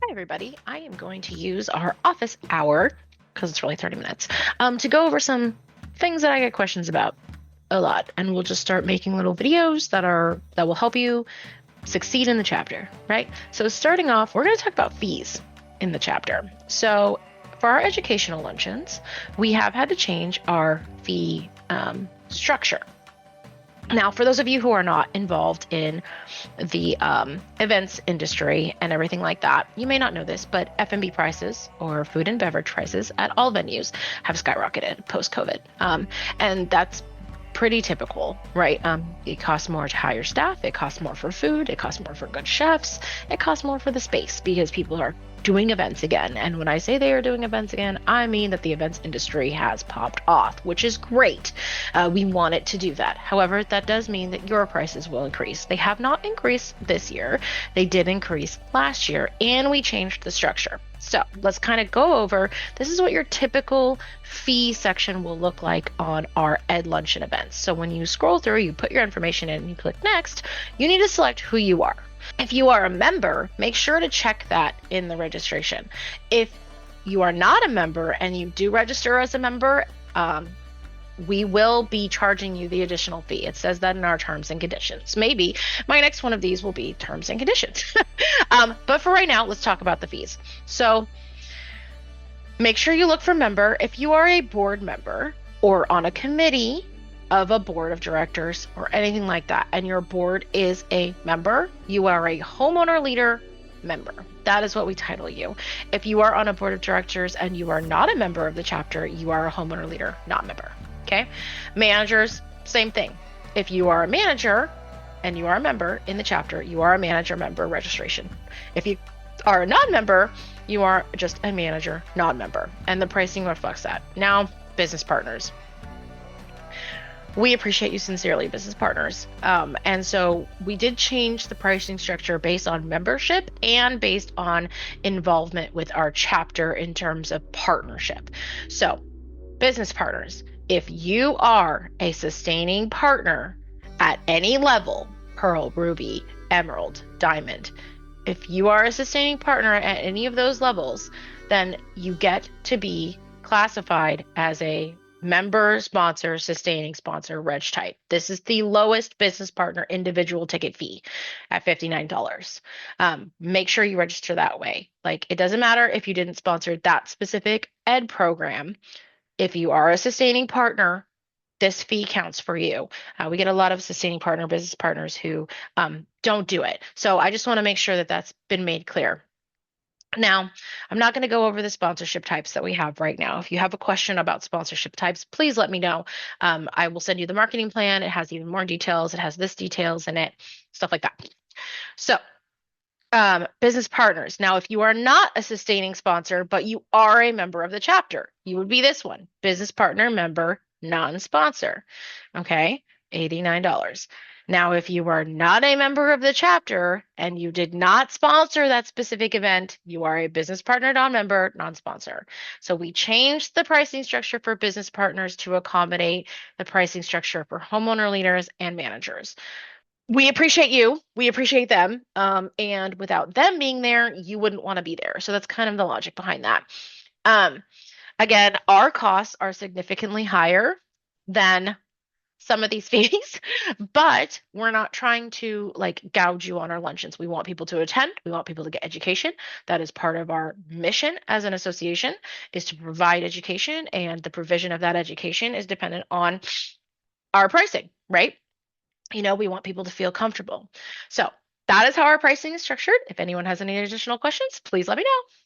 Hi, everybody. I am going to use our office hour, because it's really 30 minutes, to go over some things that I get questions about a lot. And we'll just start making little videos that will help you succeed in the chapter, right? So starting off, we're going to talk about fees in the chapter. So for our educational luncheons, we have had to change our fee structure. Now, for those of you who are not involved in the events industry and everything like that, you may not know this, but F&B prices or food and beverage prices at all venues have skyrocketed post-COVID. And that's pretty typical, right? It costs more to hire staff, it costs more for food, it costs more for good chefs, it costs more for the space because people are doing events again. And when I say they are doing events again, I mean that the events industry has popped off, which is great. We want it to do that. However, that does mean that your prices will increase. They have not increased this year. They did increase last year, and we changed the structure. So let's kind of go over, this is what your typical fee section will look like on our Ed Luncheon events. So when you scroll through, you put your information in and you click next, you need to select who you are. If you are a member, make sure to check that in the registration. If you are not a member and you do register as a member, we will be charging you the additional fee. It says that in our terms and conditions. Maybe my next one of these will be terms and conditions. But for right now, let's talk about the fees. So make sure you look for member. If you are a board member or on a committee of a board of directors or anything like that, and your board is a member, you are a homeowner leader member. That is what we title you. If you are on a board of directors and you are not a member of the chapter, you are a homeowner leader, not member. Okay. Managers, same thing. If you are a manager and you are a member in the chapter, you are a manager member registration. If you are a non-member, you are just a manager non-member, and the pricing reflects that. Now, business partners. We appreciate you sincerely, business partners. And so we did change the pricing structure based on membership and based on involvement with our chapter in terms of partnership. So business partners, if you are a sustaining partner at any level, Pearl, Ruby, Emerald, Diamond, if you are a sustaining partner at any of those levels, then you get to be classified as a member sponsor, sustaining sponsor, reg type. This is the lowest business partner individual ticket fee at $59. Make sure you register that way. Like, it doesn't matter if you didn't sponsor that specific ed program. If you are a sustaining partner, this fee counts for you. We get a lot of sustaining partner business partners who don't do it. So I just want to make sure that that's been made clear. Now, I'm not going to go over the sponsorship types that we have right now. If you have a question about sponsorship types, please let me know. I will send you the marketing plan. It has even more details. It has this details in it, stuff like that. So business partners. Now, if you are not a sustaining sponsor, but you are a member of the chapter, you would be this one, business partner member, non-sponsor. Okay, $89. Now, if you are not a member of the chapter and you did not sponsor that specific event, you are a business partner non-member, non-sponsor. So we changed the pricing structure for business partners to accommodate the pricing structure for homeowner leaders and managers. We appreciate you. We appreciate them. And without them being there, you wouldn't want to be there. So that's kind of the logic behind that. Again, our costs are significantly higher than some of these fees, but we're not trying to like gouge you on our luncheons. We want people to attend. We want people to get education. That is part of our mission as an association, is to provide education, and the provision of that education is dependent on our pricing, right? We want people to feel comfortable. So that is how our pricing is structured. If anyone has any additional questions, please let me know.